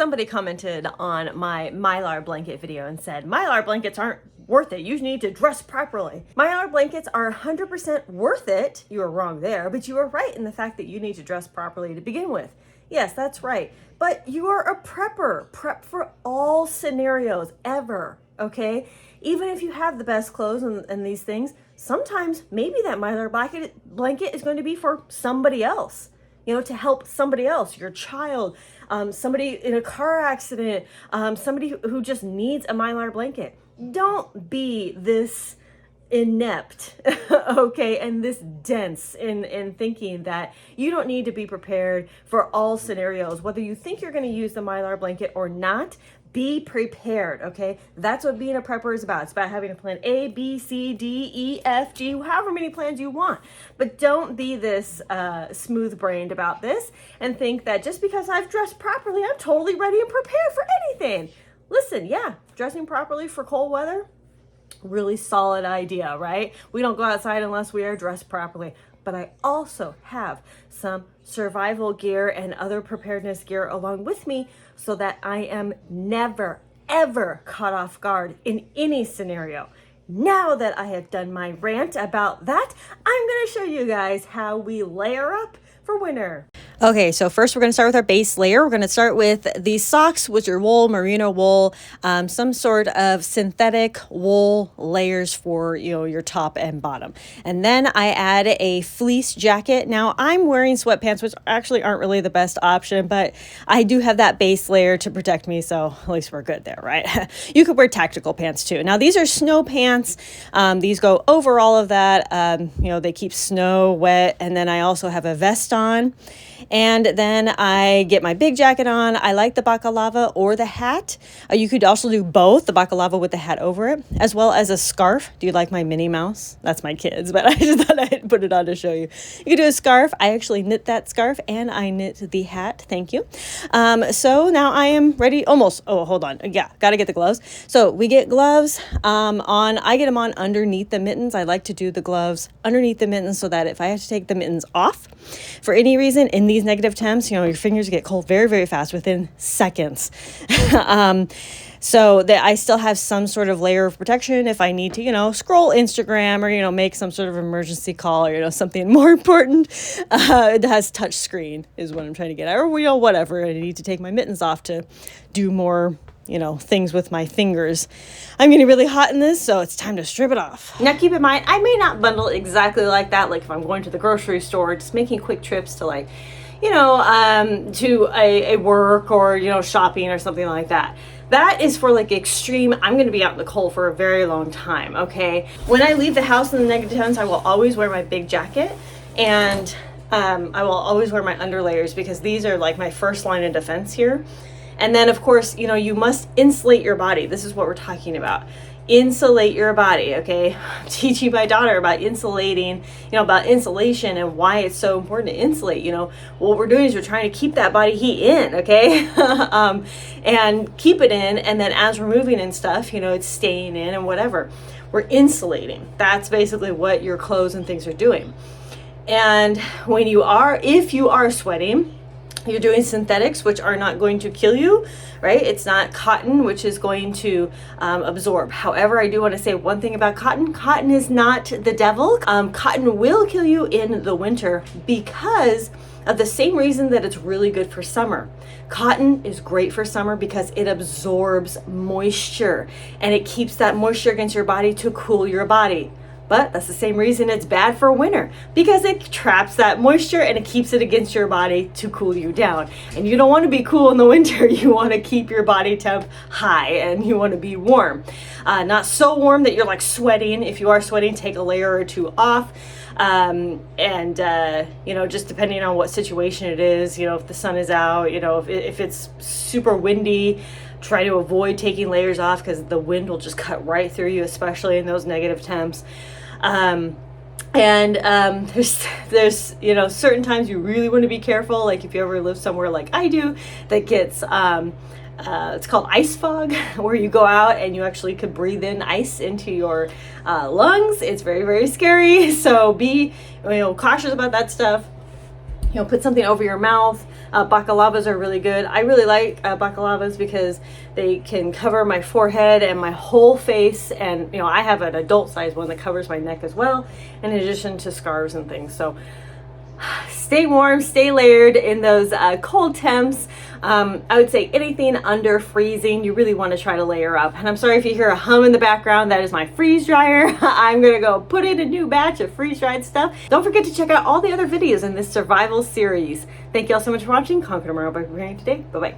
somebody commented on my Mylar blanket video and said, Mylar blankets aren't worth it. You need to dress properly. Mylar blankets are 100% worth it. You are wrong there, but you are right in the fact that you need to dress properly to begin with. Yes, that's right. But you are a prepper. Prep for all scenarios ever, okay? Even if you have the best clothes and these things, sometimes maybe that Mylar blanket is going to be for somebody else, you know, to help somebody else, your child, somebody in a car accident, somebody who just needs a Mylar blanket. Don't be this inept, okay, and this dense in thinking that you don't need to be prepared for all scenarios. Whether you think you're going to use the Mylar blanket or not, be prepared, okay? That's what being a prepper is about. It's about having a plan A, B, C, D, E, F, G, however many plans you want. But don't be this smooth-brained about this and think that just because I've dressed properly, I'm totally ready and prepared for anything. Listen, yeah, dressing properly for cold weather, really solid idea, right? We don't go outside unless we are dressed properly. But I also have some survival gear and other preparedness gear along with me so that I am never, ever caught off guard in any scenario. Now that I have done my rant about that, I'm going to show you guys how we layer up for winter. Okay, so first we're going to start with our base layer. We're going to start with these socks, which are wool, merino wool, some sort of synthetic wool layers for, you know, your top and bottom. And then I add a fleece jacket. Now I'm wearing sweatpants, which actually aren't really the best option, but I do have that base layer to protect me, so at least we're good there, right? You could wear tactical pants too. Now these are snow pants. These go over all of that. You know, they keep snow wet. And then I also have a vest on. And then I get my big jacket on. I like the baklava or the hat. You could also do both, the baklava with the hat over it, as well as a scarf. Do you like my Minnie Mouse? That's my kids, but I just thought I'd put it on to show you. You could do a scarf. I actually knit that scarf and I knit the hat. Thank you. So now I am ready almost. Oh, hold on. Yeah, got to get the gloves. So we get gloves on. I get them on underneath the mittens. I like to do the gloves underneath the mittens so that if I have to take the mittens off for any reason in these negative temps, you know, your fingers get cold very, very fast within seconds. So that I still have some sort of layer of protection if I need to, you know, scroll Instagram or, you know, make some sort of emergency call or, you know, something more important. It has touch screen is what I'm trying to get at, or, you know, whatever. I need to take my mittens off to do more, you know, things with my fingers. I'm getting really hot in this, so it's time to strip it off. Now keep in mind, I may not bundle exactly like that, like if I'm going to the grocery store, just making quick trips to, like, you know, to a work or, you know, shopping or something like that. That is for like extreme, I'm going to be out in the cold for a very long time, okay? When I leave the house in the negative temps, I will always wear my big jacket and I will always wear my underlayers because these are like my first line of defense here. And then of course, you know, you must insulate your body. This is what we're talking about. Insulate your body, okay? I'm teaching my daughter about insulating, you know, about insulation and why it's so important to insulate. You know, what we're doing is we're trying to keep that body heat in, okay? And keep it in, and then as we're moving and stuff, you know, it's staying in and whatever. We're insulating. That's basically what your clothes and things are doing. And when you are, if you are sweating, you're doing synthetics, which are not going to kill you, right? It's not cotton, which is going to absorb. However, I do want to say one thing about cotton. Cotton is not the devil. Cotton will kill you in the winter because of the same reason that it's really good for summer. Cotton is great for summer because it absorbs moisture and it keeps that moisture against your body to cool your body. But that's the same reason it's bad for winter, because it traps that moisture and it keeps it against your body to cool you down. And you don't want to be cool in the winter. You want to keep your body temp high and you want to be warm. Not so warm that you're like sweating. If you are sweating, take a layer or two off. You know, just depending on what situation it is, you know, if the sun is out, you know, if it's super windy, try to avoid taking layers off because the wind will just cut right through you, especially in those negative temps. There's you know, certain times you really want to be careful, like if you ever live somewhere like I do that gets it's called ice fog, where you go out and you actually could breathe in ice into your lungs. It's very, very scary, so be, you know, cautious about that stuff. put something over your mouth. Bakalavas are really good. I really like bakalavas because they can cover my forehead and my whole face. And, I have an adult size one that covers my neck as well, in addition to scarves and things. So stay warm, stay layered in those cold temps. I would say anything under freezing, you really want to try to layer up. And I'm sorry if you hear a hum in the background, that is my freeze dryer. I'm going to go put in a new batch of freeze dried stuff. Don't forget to check out all the other videos in this survival series. Thank you all so much for watching. Conquer tomorrow by preparing today. Bye-bye.